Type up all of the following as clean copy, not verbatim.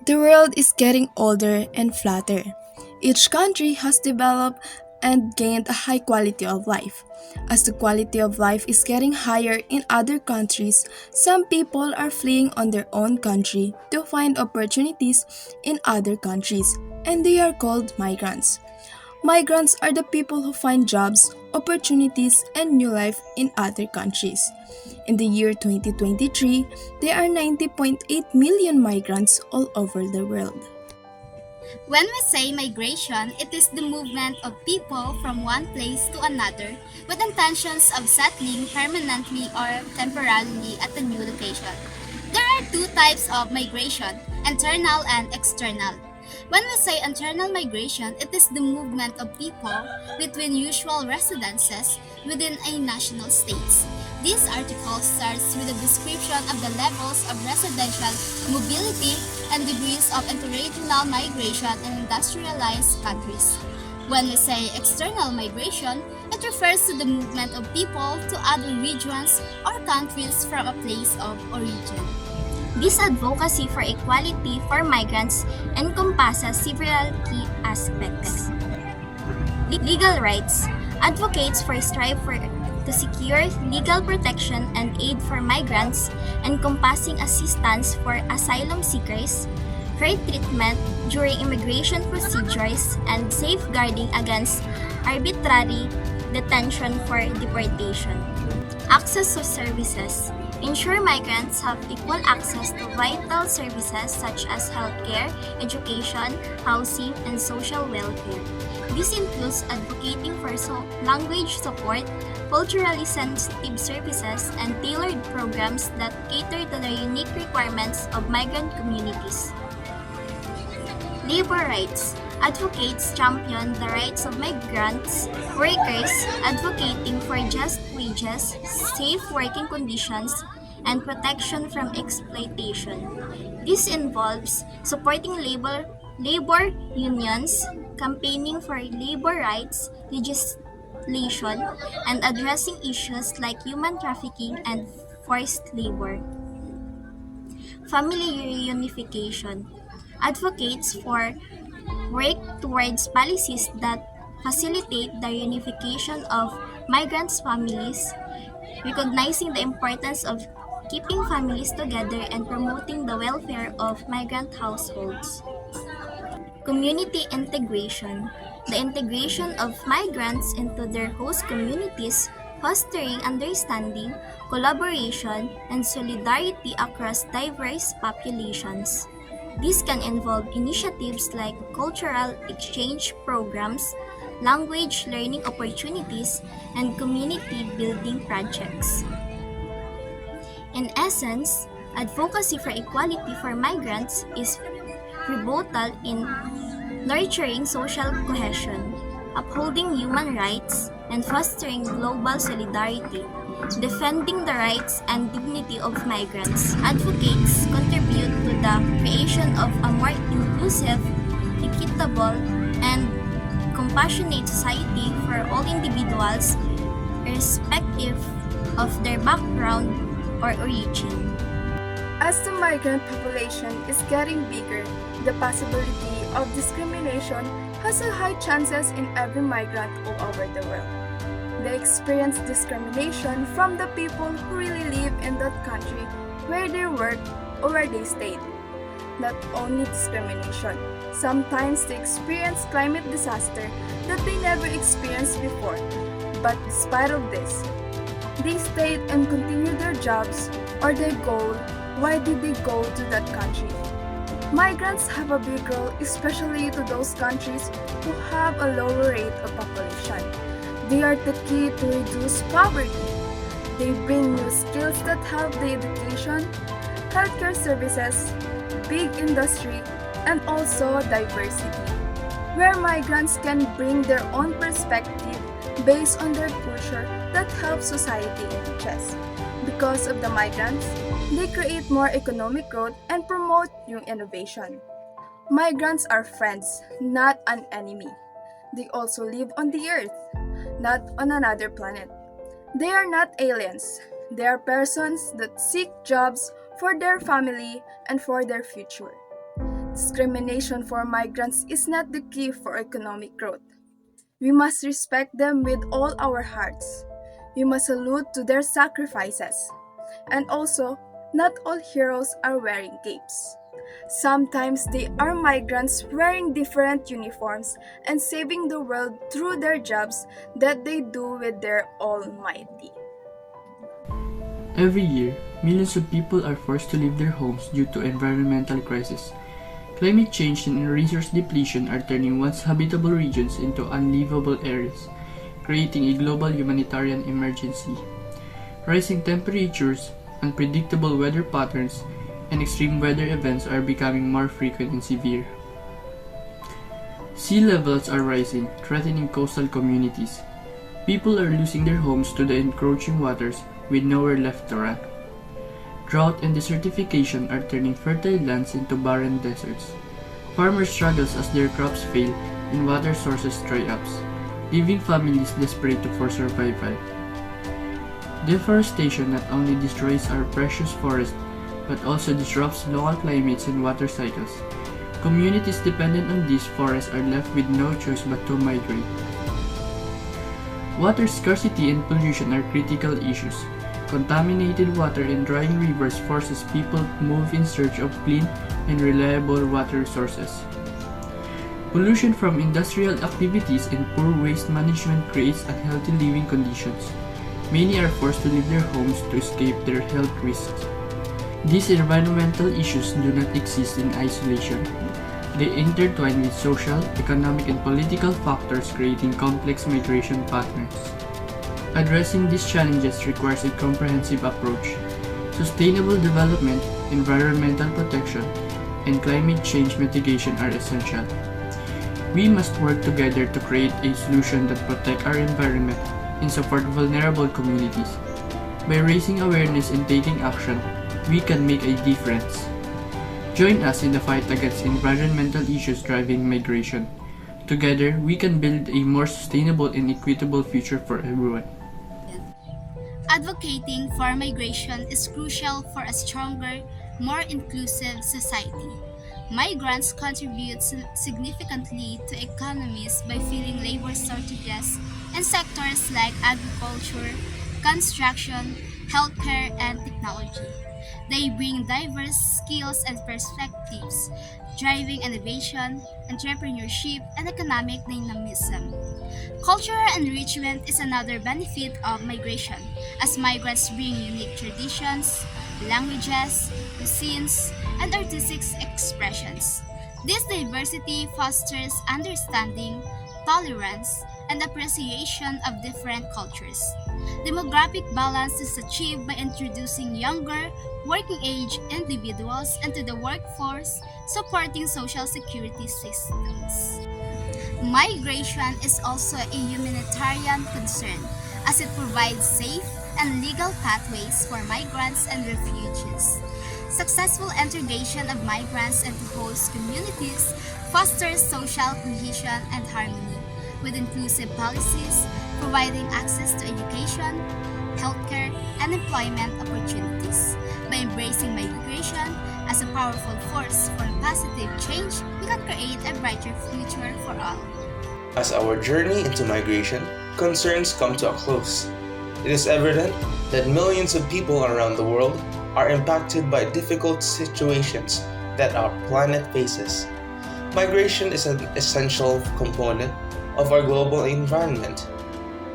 The world is getting older and flatter. Each country has developed and gained a high quality of life. As the quality of life is getting higher in other countries, some people are fleeing on their own country to find opportunities in other countries, and they are called migrants. Migrants are the people who find jobs, opportunities, and new life in other countries. In the year 2023, there are 90.8 million migrants all over the world. When we say migration, it is the movement of people from one place to another with intentions of settling permanently or temporarily at a new location. There are two types of migration, internal and external. When we say internal migration, it is the movement of people between usual residences within a national state. This article starts with a description of the levels of residential mobility and degrees of international migration in industrialized countries. When we say external migration, it refers to the movement of people to other regions or countries from a place of origin. This advocacy for equality for migrants encompasses several key aspects. Legal rights advocates for strive for to secure legal protection and aid for migrants, encompassing assistance for asylum seekers, fair treatment during immigration procedures, and safeguarding against arbitrary detention for deportation. Access to services ensure migrants have equal access to vital services such as healthcare, education, housing, and social welfare. This includes advocating for language support, culturally sensitive services, and tailored programs that cater to the unique requirements of migrant communities. Labor rights advocates champion the rights of migrants workers, advocating for just wages, safe working conditions, and protection from exploitation. This involves supporting labor unions, campaigning for labor rights legislation, and addressing issues like human trafficking and forced labor. Family reunification advocates for work towards policies that facilitate the reunification of migrants' families, recognizing the importance of keeping families together and promoting the welfare of migrant households. Community integration the integration of migrants into their host communities, fostering understanding, collaboration, and solidarity across diverse populations. This can involve initiatives like cultural exchange programs, language learning opportunities, and community building projects. In essence, advocacy for equality for migrants is pivotal in nurturing social cohesion, upholding human rights, and fostering global solidarity. Defending the rights and dignity of migrants, advocates contribute to the creation of a more inclusive, equitable, and compassionate society for all individuals, irrespective of their background or origin. As the migrant population is getting bigger, the possibility of discrimination has a high chances in every migrant all over the world. They experience discrimination from the people who really live in that country where they work or where they stayed. Not only discrimination, sometimes they experience climate disaster that they never experienced before. But despite of this, they stayed and continued their jobs or their goal. Why did they go to that country? Migrants have a big role, especially to those countries who have a lower rate of population. They are the key to reduce poverty. They bring new skills that help the education, healthcare services, big industry, and also diversity, where migrants can bring their own perspective based on their culture that helps society enriches. Because of the migrants, they create more economic growth and promote new innovation. Migrants are friends, not an enemy. They also live on the earth, not on another planet. They are not aliens. They are persons that seek jobs for their family and for their future. Discrimination for migrants is not the key for economic growth. We must respect them with all our hearts. We must salute to their sacrifices. And also, not all heroes are wearing capes. Sometimes they are migrants wearing different uniforms and saving the world through their jobs that they do with their almighty. Every year, millions of people are forced to leave their homes due to environmental crisis. Climate change and resource depletion are turning once habitable regions into unlivable areas, creating a global humanitarian emergency. Rising temperatures, unpredictable weather patterns, and extreme weather events are becoming more frequent and severe. Sea levels are rising, threatening coastal communities. People are losing their homes to the encroaching waters with nowhere left to run. Drought and desertification are turning fertile lands into barren deserts. Farmers struggle as their crops fail and water sources dry up, leaving families desperate for survival. Deforestation not only destroys our precious forests but also disrupts local climates and water cycles. Communities dependent on these forests are left with no choice but to migrate. Water scarcity and pollution are critical issues. Contaminated water and drying rivers forces people to move in search of clean and reliable water sources. Pollution from industrial activities and poor waste management creates unhealthy living conditions. Many are forced to leave their homes to escape their health risks. These environmental issues do not exist in isolation. They intertwine with social, economic, and political factors, creating complex migration patterns. Addressing these challenges requires a comprehensive approach. Sustainable development, environmental protection, and climate change mitigation are essential. We must work together to create a solution that protects our environment and support vulnerable communities. By raising awareness and taking action, we can make a difference. Join us in the fight against environmental issues driving migration. Together, we can build a more sustainable and equitable future for everyone. Advocating for migration is crucial for a stronger, more inclusive society. Migrants contribute significantly to economies by filling labor shortages in sectors like agriculture, construction, healthcare, and technology. They bring diverse skills and perspectives, driving innovation, entrepreneurship, and economic dynamism. Cultural enrichment is another benefit of migration, as migrants bring unique traditions, languages, cuisines, and artistic expressions. This diversity fosters understanding, tolerance, and appreciation of different cultures. Demographic balance is achieved by introducing younger, working age individuals into the workforce, supporting social security systems. Migration is also a humanitarian concern as it provides safe and legal pathways for migrants and refugees. Successful integration of migrants into host communities fosters social cohesion and harmony, with inclusive policies providing access to education, healthcare, and employment opportunities. By embracing migration as a powerful force for positive change, we can create a brighter future for all. As our journey into migration concerns come to a close, it is evident that millions of people around the world are impacted by difficult situations that our planet faces. Migration is an essential component of our global environment,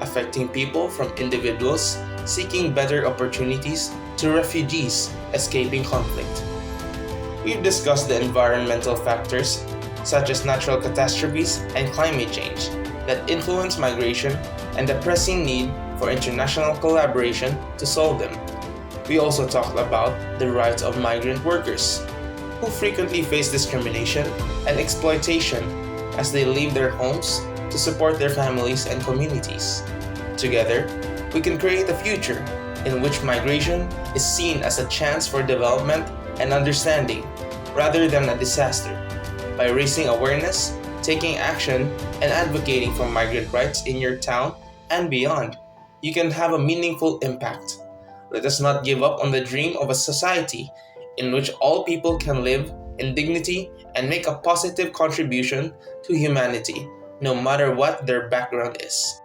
affecting people from individuals seeking better opportunities to refugees escaping conflict. We've discussed the environmental factors, such as natural catastrophes and climate change, that influence migration and the pressing need for international collaboration to solve them. We also talked about the rights of migrant workers, who frequently face discrimination and exploitation as they leave their homes to support their families and communities. Together, we can create a future in which migration is seen as a chance for development and understanding rather than a disaster. By raising awareness, taking action, and advocating for migrant rights in your town and beyond, you can have a meaningful impact. Let us not give up on the dream of a society in which all people can live in dignity and make a positive contribution to humanity, no matter what their background is.